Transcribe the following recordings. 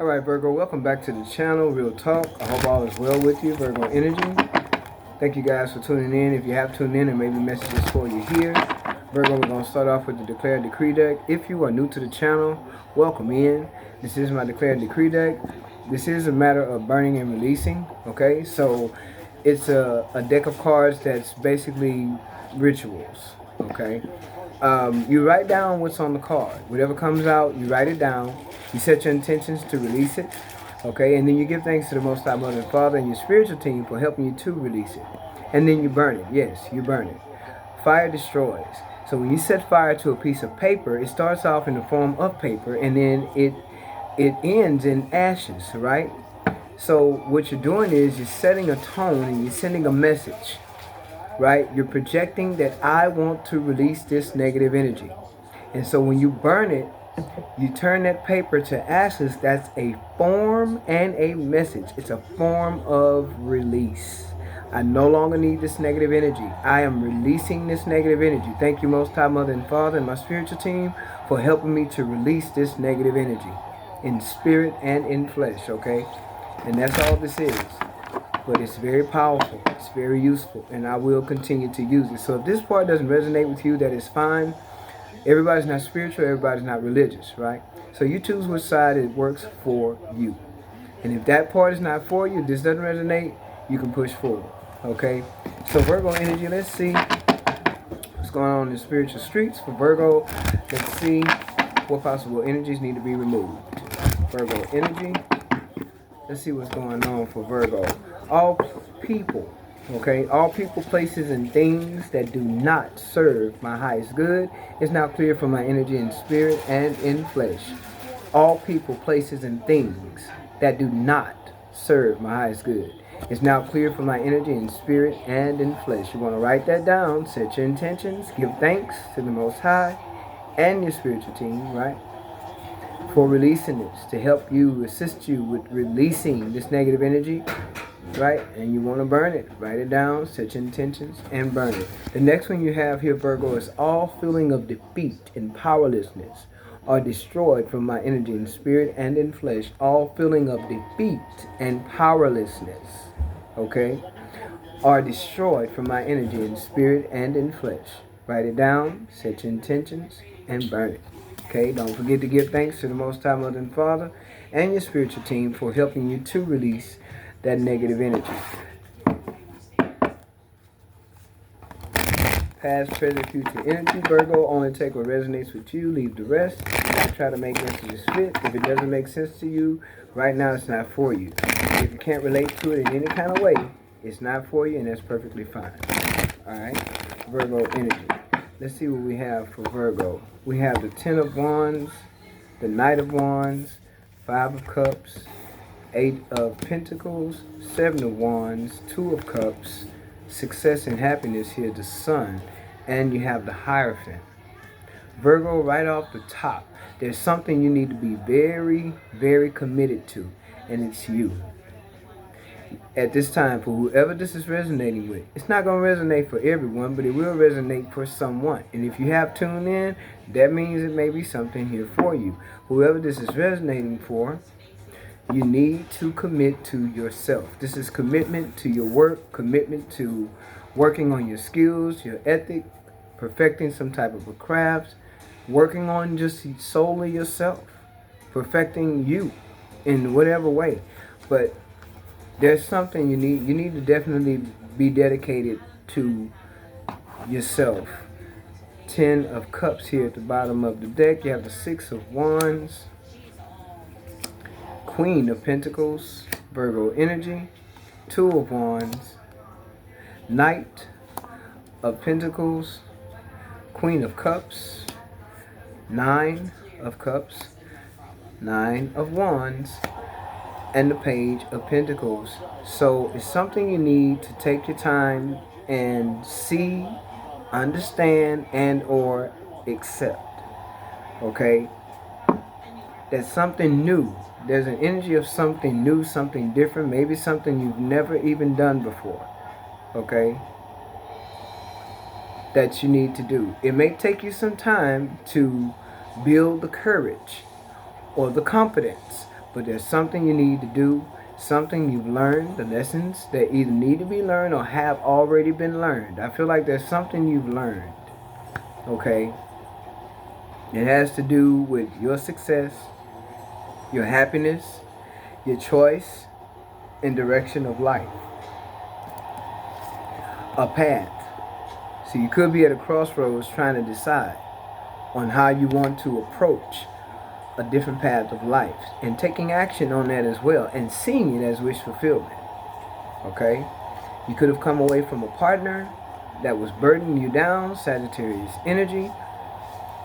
Alright, Virgo, welcome back to the channel, Real Talk. I hope all is well with you, Virgo Energy. Thank you guys for tuning in. If you have tuned in and maybe messages for you here. Virgo, we're going to start off with the Declare Decree deck. If you are new to the channel, welcome in. This is my Declare Decree deck. This is a matter of burning and releasing, okay? So it's a deck of cards that's basically rituals, okay? You write down what's on the card. Whatever comes out, you write it down. You set your intentions to release it, okay? And then you give thanks to the Most High Mother and Father and your spiritual team for helping you to release it. And then you burn it. Yes, you burn it. Fire destroys. So when you set fire to a piece of paper, it starts off in the form of paper, and then it ends in ashes, right? So what you're doing is you're setting a tone and you're sending a message, right? You're projecting that I want to release this negative energy. And so when you burn it, you turn that paper to ashes. That's a form and a message. It's a form of release. I no longer need this negative energy. I am releasing this negative energy. Thank you, Most High Mother and Father and my spiritual team for helping me to release this negative energy in spirit and in flesh, okay? And that's all this is. But it's very powerful. It's very useful. And I will continue to use it. So if this part doesn't resonate with you, that is fine. Everybody's not spiritual, everybody's not religious, right? So you choose which side it works for you. And if that part is not for you, this doesn't resonate, you can push forward, okay? So Virgo energy, let's see what's going on in the spiritual streets for Virgo. Let's see what possible energies need to be removed. Virgo energy. Let's see what's going on for Virgo. All people. Okay, all people, places, and things that do not serve my highest good is now clear from my energy in spirit and in flesh. All people, places, and things that do not serve my highest good is now clear from my energy in spirit and in flesh. You want to write that down, set your intentions, give thanks to the Most High and your spiritual team, right? For releasing this, to help you, assist you with releasing this negative energy. Right? And you want to burn it. Write it down, set your intentions, and burn it. The next one you have here, Virgo, is all feeling of defeat and powerlessness are destroyed from my energy in spirit and in flesh. All feeling of defeat and powerlessness, okay, are destroyed from my energy in spirit and in flesh. Write it down, set your intentions, and burn it. Okay? Don't forget to give thanks to the Most High Mother and Father and your spiritual team for helping you to release that negative energy. Past, present, future energy. Virgo, only take what resonates with you. Leave the rest. Don't try to make messages fit. If it doesn't make sense to you, right now it's not for you. If you can't relate to it in any kind of way, it's not for you, and that's perfectly fine. Alright? Virgo energy. Let's see what we have for Virgo. We have the Ten of Wands, the Knight of Wands, Five of Cups, Eight of Pentacles, Seven of Wands, Two of Cups, Success and Happiness here, the Sun, and you have the Hierophant. Virgo, right off the top, there's something you need to be very, very committed to, and it's you. At this time, for whoever this is resonating with, it's not going to resonate for everyone, but it will resonate for someone. And if you have tuned in, that means it may be something here for you. Whoever this is resonating for, you need to commit to yourself. This is commitment to your work, commitment to working on your skills, your ethic, perfecting some type of a craft, working on just solely yourself, perfecting you in whatever way. But there's something you need to definitely be dedicated to yourself. Ten of Cups here at the bottom of the deck. You have the Six of Wands, Queen of Pentacles, Virgo energy, Two of Wands, Knight of Pentacles, Queen of Cups, Nine of Cups, Nine of Wands, and the Page of Pentacles. So it's something you need to take your time and see, understand, and or accept. Okay? That's something new. There's an energy of something new, something different, maybe something you've never even done before, okay, that you need to do. It may take you some time to build the courage or the confidence, but there's something you need to do, something you've learned, the lessons that either need to be learned or have already been learned. I feel like there's something you've learned, okay? It has to do with your success, your happiness, your choice and direction of life. A path. So you could be at a crossroads trying to decide on how you want to approach a different path of life and taking action on that as well and seeing it as wish fulfillment. Okay? You could have come away from a partner that was burdening you down, Sagittarius energy.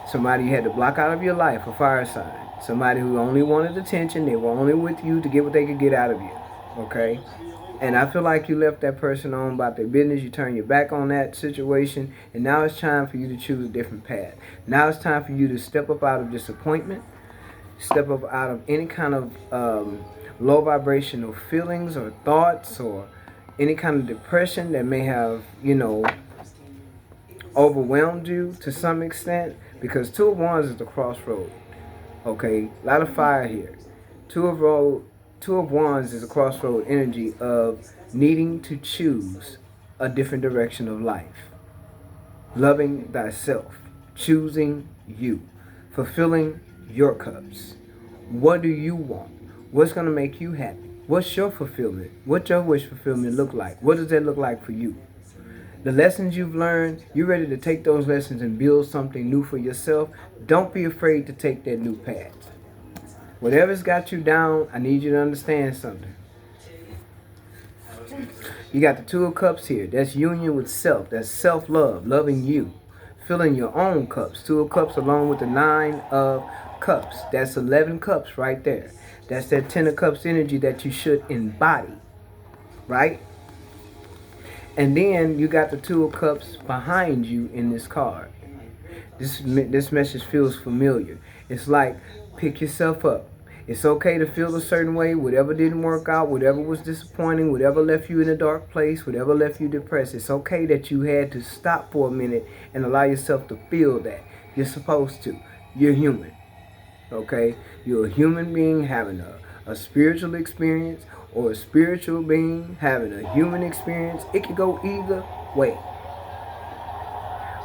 Somebody you had to block out of your life, a fire sign. Somebody who only wanted attention. They were only with you to get what they could get out of you. Okay? And I feel like you left that person on about their business. You turn your back on that situation. And now it's time for you to choose a different path. Now it's time for you to step up out of disappointment. Step up out of any kind of low vibrational feelings or thoughts or any kind of depression that may have, overwhelmed you to some extent. Because Two of Wands is the crossroad. Okay, a lot of fire here. Two of Wands is a crossroad energy of needing to choose a different direction of life. Loving thyself. Choosing you. Fulfilling your cups. What do you want? What's going to make you happy? What's your fulfillment? What your wish fulfillment look like? What does that look like for you? The lessons you've learned, you're ready to take those lessons and build something new for yourself. Don't be afraid to take that new path. Whatever's got you down, I need you to understand something. You got the Two of Cups here. That's union with self. That's self-love, loving you. Filling your own cups. Two of Cups along with the Nine of Cups. That's 11 cups right there. That's that 10 of Cups energy that you should embody. Right? And then you got the Two of Cups behind you in this card. This message feels familiar. It's like, pick yourself up. It's okay to feel a certain way, whatever didn't work out, whatever was disappointing, whatever left you in a dark place, whatever left you depressed. It's okay that you had to stop for a minute and allow yourself to feel that. You're supposed to. You're human. Okay? You're a human being having a spiritual experience, or a spiritual being having a human experience. It could go either way.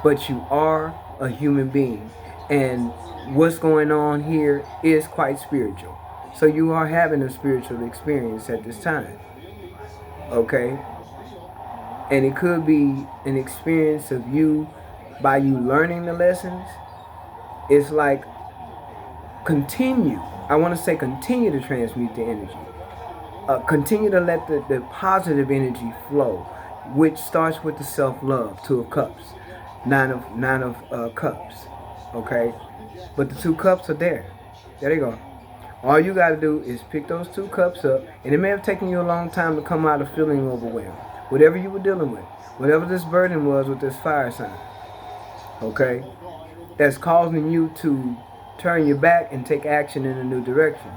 But you are a human being. And what's going on here is quite spiritual. So you are having a spiritual experience at this time. Okay? And it could be an experience of you, by you learning the lessons. It's like continue. I want to say continue to transmute the energy. Continue to let the positive energy flow, which starts with the self-love. Two of Cups, nine of Cups. Okay, but the 2 cups are there. There they go. All you got to do is pick those 2 cups up, and it may have taken you a long time to come out of feeling overwhelmed. Whatever you were dealing with, whatever this burden was with this fire sign. Okay, that's causing you to turn your back and take action in a new direction.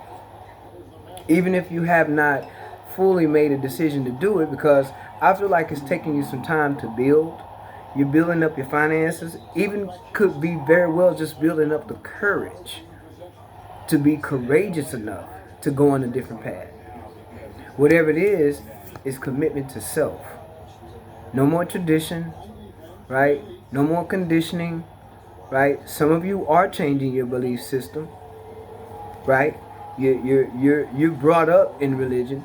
Even if you have not fully made a decision to do it, because I feel like it's taking you some time to build. You're building up your finances. Even could be very well just building up the courage to be courageous enough to go on a different path. Whatever it is commitment to self. No more tradition, right? No more conditioning, right? Some of you are changing your belief system, right? You're brought up in religion,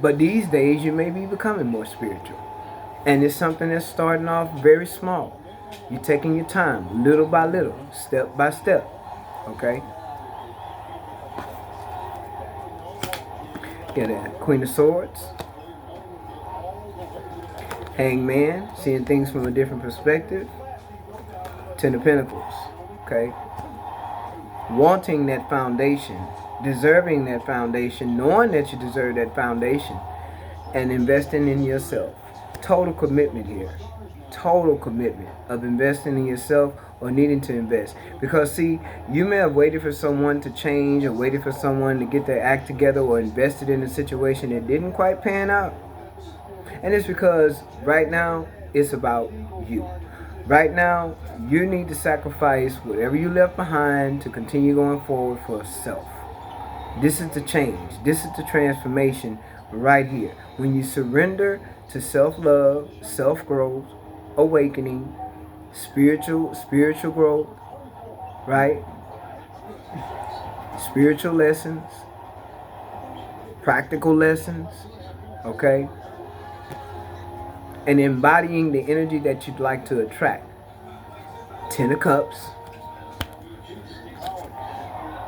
but these days you may be becoming more spiritual. And it's something that's starting off very small. You're taking your time, little by little, step by step. Okay? Got that Queen of Swords. Hangman, seeing things from a different perspective. Ten of Pentacles. Okay? Wanting that foundation, deserving that foundation, knowing that you deserve that foundation, and investing in yourself. Total commitment here. Total commitment of investing in yourself or needing to invest. Because see, you may have waited for someone to change or waited for someone to get their act together or invested in a situation that didn't quite pan out. And it's because right now it's about you. Right now, you need to sacrifice whatever you left behind to continue going forward for self. This is the change. This is the transformation right here. When you surrender to self-love, self-growth, awakening, spiritual growth, right? Spiritual lessons, practical lessons, okay? And embodying the energy that you'd like to attract. 10 of Cups,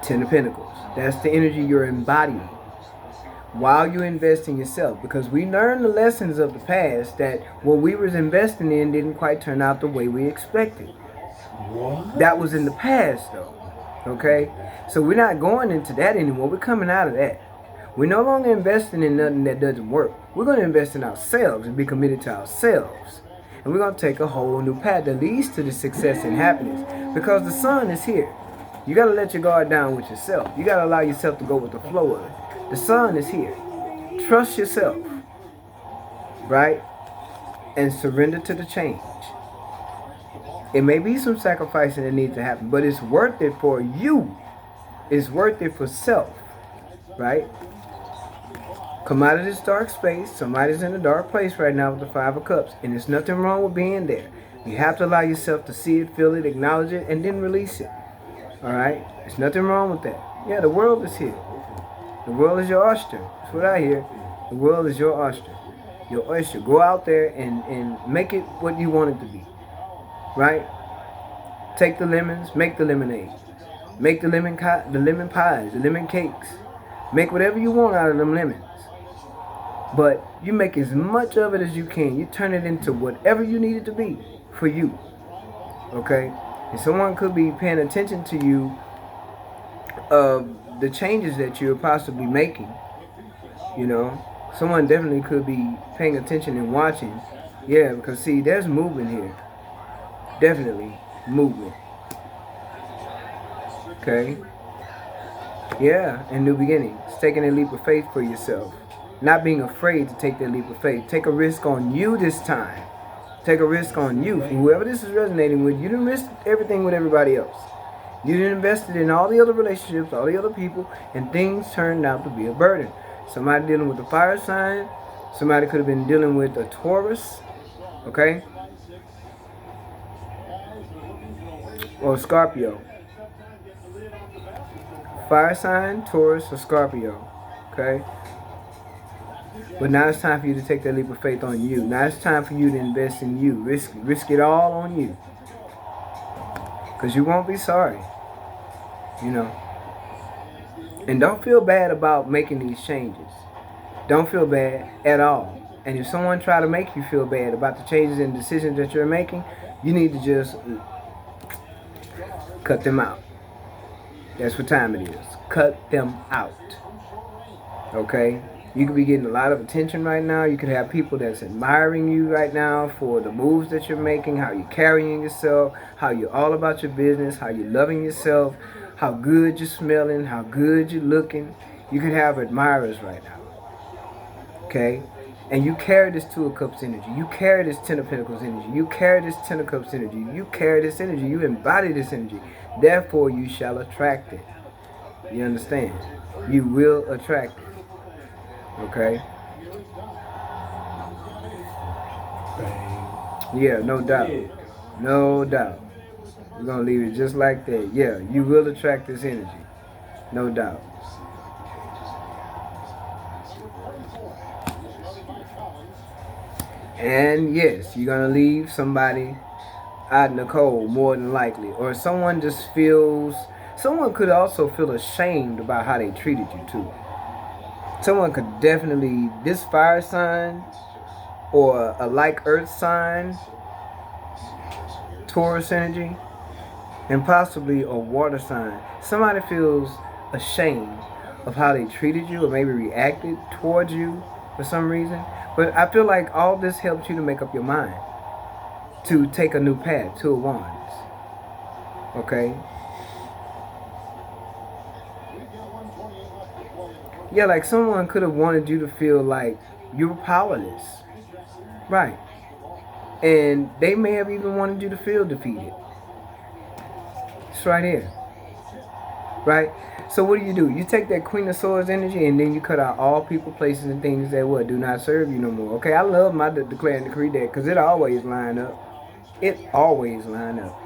10 of Pentacles. That's the energy you're embodying while you invest in yourself. Because we learned the lessons of the past that what we was investing in didn't quite turn out the way we expected. What? That was in the past though. Okay? So we're not going into that anymore. We're coming out of that. We're no longer investing in nothing that doesn't work. We're going to invest in ourselves and be committed to ourselves. And we're going to take a whole new path that leads to the success and happiness. Because the sun is here. You got to let your guard down with yourself. You got to allow yourself to go with the flow of it. The sun is here. Trust yourself. Right? And surrender to the change. It may be some sacrificing that needs to happen, but it's worth it for you. It's worth it for self. Right? Come out of this dark space. Somebody's in a dark place right now with the 5 of Cups. And there's nothing wrong with being there. You have to allow yourself to see it, feel it, acknowledge it, and then release it. Alright? There's nothing wrong with that. Yeah, the world is here. The world is your oyster. That's what I hear. The world is your oyster. Your oyster. Go out there and make it what you want it to be. Right? Take the lemons, make the lemonade. Make the lemon pies, the lemon cakes. Make whatever you want out of them lemons. But you make as much of it as you can. You turn it into whatever you need it to be for you. Okay? And someone could be paying attention to you of the changes that you're possibly making. You know? Someone definitely could be paying attention and watching. Yeah, because see, there's movement here. Definitely movement. Okay? Yeah, and new beginnings. Taking a leap of faith for yourself. Not being afraid to take that leap of faith. Take a risk on you this time. Take a risk on you. And whoever this is resonating with, you didn't risk everything with everybody else. You didn't invest it in all the other relationships, all the other people, and things turned out to be a burden. Somebody dealing with a fire sign. Somebody could have been dealing with a Taurus. Okay? Or Scorpio. Fire sign, Taurus, or Scorpio. Okay? But now it's time for you to take that leap of faith on you. Now it's time for you to invest in you. Risk it all on you. Because you won't be sorry. You know. And don't feel bad about making these changes. Don't feel bad at all. And if someone try to make you feel bad about the changes and decisions that you're making, you need to just cut them out. That's what time it is. Cut them out. Okay? You could be getting a lot of attention right now. You could have people that's admiring you right now for the moves that you're making, how you're carrying yourself, how you're all about your business, how you're loving yourself, how good you're smelling, how good you're looking. You could have admirers right now. Okay? And you carry this 2 of Cups energy. You carry this 10 of Pentacles energy. You carry this 10 of Cups energy. You carry this energy. You embody this energy. Therefore, you shall attract it. You understand? You will attract it. Okay? Yeah, no doubt. No doubt. We're going to leave it just like that. Yeah, you will attract this energy. No doubt. And yes, you're going to leave somebody out in the cold, more than likely. Or someone just feels... Someone could also feel ashamed about how they treated you, too. Someone could definitely... This fire sign, or a like earth sign, Taurus energy, and possibly a water sign. Somebody feels ashamed of how they treated you or maybe reacted towards you for some reason. But I feel like all this helps you to make up your mind to take a new path, 2 of Wands. Okay? Yeah, like someone could have wanted you to feel like you were powerless. Right. And they may have even wanted you to feel defeated. It's right here. Right? So what do? You take that Queen of Swords energy and then you cut out all people, places, and things that what do not serve you no more. Okay, I love my declare and decree deck because it always line up. It always line up.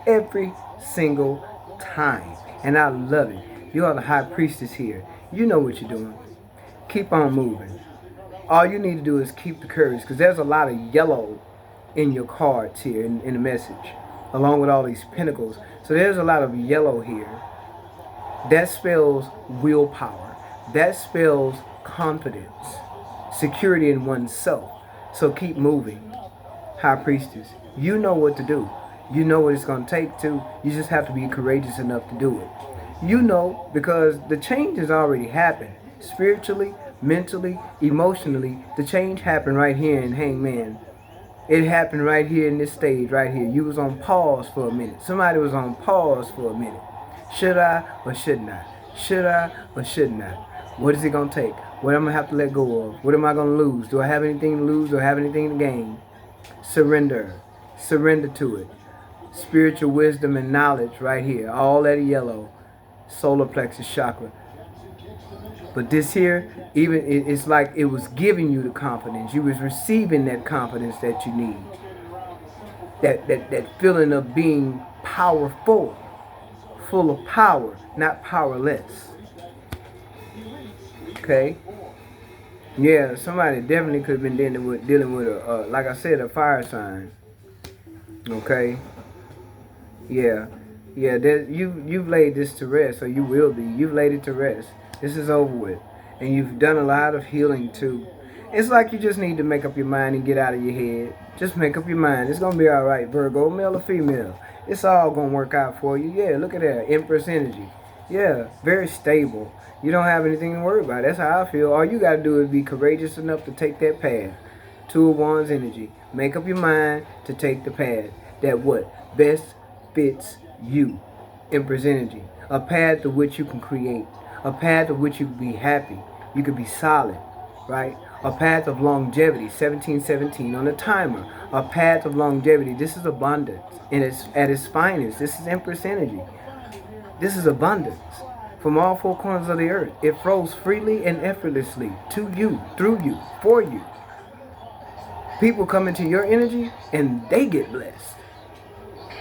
Every single time. And I love it. You are the high priestess here. You know what you're doing. Keep on moving. All you need to do is keep the courage because there's a lot of yellow in your cards here in the message, along with all these pentacles. So there's a lot of yellow here. That spells willpower. That spells confidence, security in oneself. So keep moving, High Priestess. You know what to do. You know what it's going to take to. You just have to be courageous enough to do it. You know, because the change has already happened. Spiritually, mentally, emotionally, the change happened right here in Hangman. It happened right here in this stage right here. You was on pause for a minute. Somebody was on pause for a minute. Should I or shouldn't I? Should I or shouldn't I? What is it going to take? What am I going to have to let go of? What am I going to lose? Do I have anything to lose? Do I have anything to gain? Surrender. Surrender to it. Spiritual wisdom and knowledge right here. All that yellow. Solar plexus chakra. But this here, even it's like it was giving you the confidence. You was receiving that confidence that you need. That feeling of being powerful. Full of power, not powerless. Okay? Yeah, somebody definitely could have been dealing with a like I said, a fire sign. Okay? Yeah. Yeah, you've laid this to rest, or you will be. You've laid it to rest. This is over with. And you've done a lot of healing too. It's like you just need to make up your mind and get out of your head. Just make up your mind. It's going to be all right, Virgo, male or female. It's all going to work out for you. Yeah, look at that. Empress energy. Yeah, very stable. You don't have anything to worry about. That's how I feel. All you got to do is be courageous enough to take that path. Two of Wands energy. Make up your mind to take the path that what? Best fits you. Empress energy. A path to which you can create. A path of which you can be happy. You can be solid. Right? A path of longevity. 1717 on the timer. A path of longevity. This is abundance. And it's at its finest. This is Empress energy. This is abundance. From all four corners of the earth. It flows freely and effortlessly to you, through you, for you. People come into your energy and they get blessed.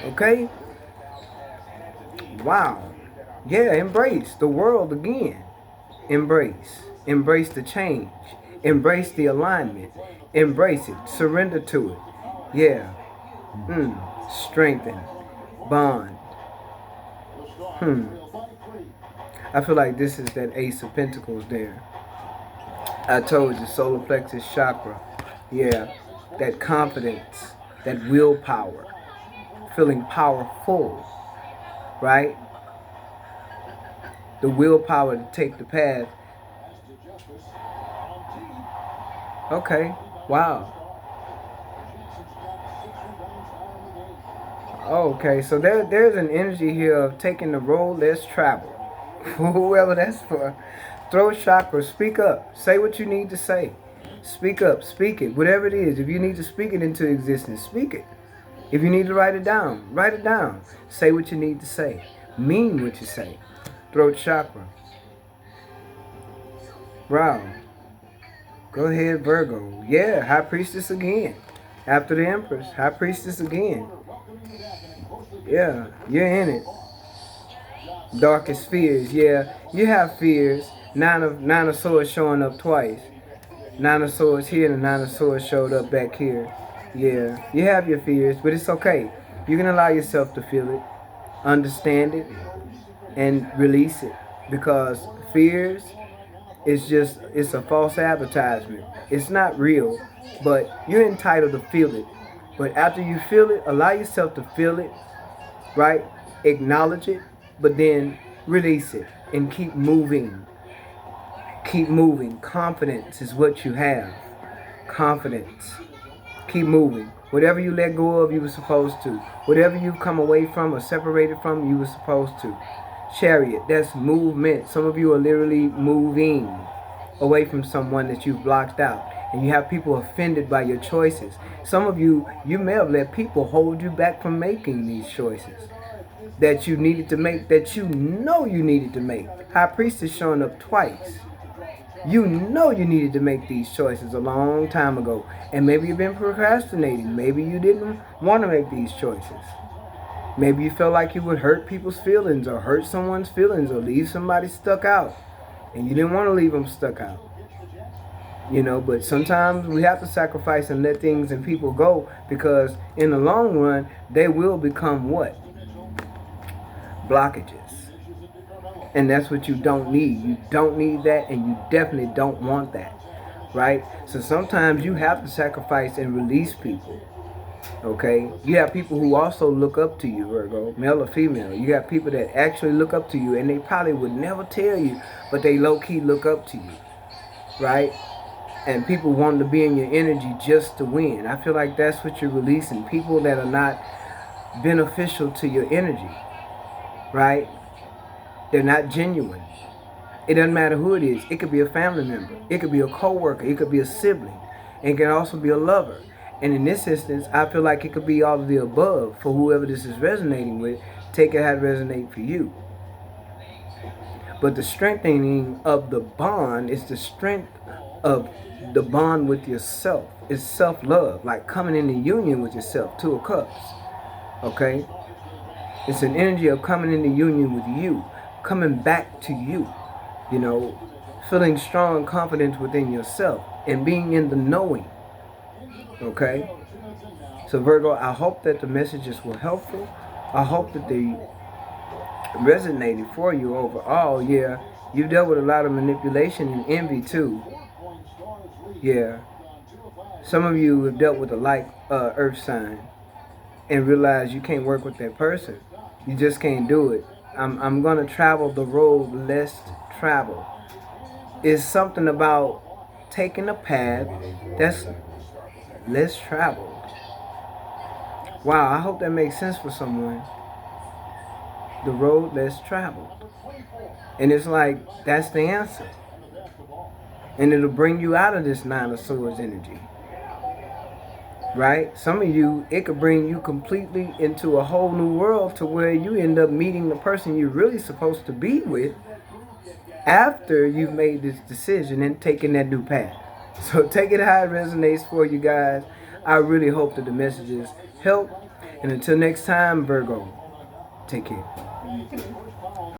Okay? Wow. Yeah, embrace the world again. Embrace. Embrace the change. Embrace the alignment. Embrace it. Surrender to it. Yeah. Strengthen. Bond. I feel like this is that Ace of Pentacles there. I told you, solar plexus chakra. Yeah. That confidence. That willpower. Feeling powerful. Right? The willpower to take the path. Okay. Wow. Okay, so there's an energy here of taking the road less traveled. Whoever that's for. Throat chakra, speak up. Say what you need to say. Speak up, speak it. Whatever it is. If you need to speak it into existence, speak it. If you need to write it down, write it down. Say what you need to say. Mean what you say. Throat chakra. Wow. Go ahead, Virgo. Yeah, High Priestess again. After the Empress, High Priestess again. Yeah, you're in it. Darkest fears. Yeah, you have fears. Nine of Swords showing up twice. Nine of Swords here and Nine of Swords showed up back here. Yeah, you have your fears, but it's okay. You can allow yourself to feel it, understand it, and release it. Because fears it's a false advertisement. It's not real, but you're entitled to feel it. But after you feel it, allow yourself to feel it, right? Acknowledge it, but then release it and keep moving. Keep moving. Confidence is what you have. Confidence. Keep moving. Whatever you let go of, you were supposed to. Whatever you've come away from or separated from, you were supposed to. Chariot, that's movement. Some of you are literally moving away from someone that you've blocked out. And you have people offended by your choices. Some of you may have let people hold you back from making these choices. that you needed to make, that you know you needed to make. High Priestess showing up twice. You know you needed to make these choices a long time ago. And maybe you've been procrastinating. Maybe you didn't want to make these choices. Maybe you felt like you would hurt people's feelings or hurt someone's feelings or leave somebody stuck out. And you didn't want to leave them stuck out. You know, but sometimes we have to sacrifice and let things and people go, because in the long run, they will become what? Blockages. And that's what you don't need. You don't need that, and you definitely don't want that, right? So sometimes you have to sacrifice and release people, okay? You have people who also look up to you, Virgo, male or female. You have people that actually look up to you, and they probably would never tell you, but they low-key look up to you, right? And people want to be in your energy just to win. I feel like that's what you're releasing. People that are not beneficial to your energy, right? They're not genuine. It doesn't matter who it is. It could be a family member. It could be a co-worker. It could be a sibling. It can also be a lover. And in this instance, I feel like it could be all of the above for whoever this is resonating with. Take it how it resonates for you. But the strengthening of the bond is the strength of the bond with yourself. It's self-love, like coming into union with yourself. Two of Cups, okay? It's an energy of coming into union with you, coming back to you, you know, feeling strong confidence within yourself and being in the knowing, okay? So Virgo, I hope that the messages were helpful. I hope that they resonated for you overall. Yeah, you've dealt with a lot of manipulation and envy too. Yeah, some of you have dealt with a light earth sign and realized you can't work with that person. You just can't do it. I'm gonna travel the road less traveled. It's something about taking a path that's less traveled. Wow, I hope that makes sense for someone. The road less traveled. And it's like, that's the answer. And it'll bring you out of this Nine of Swords energy. Right? Some of you, it could bring you completely into a whole new world to where you end up meeting the person you're really supposed to be with after you've made this decision and taken that new path. So take it how it resonates for you guys. I really hope that the messages help. And until next time, Virgo, take care.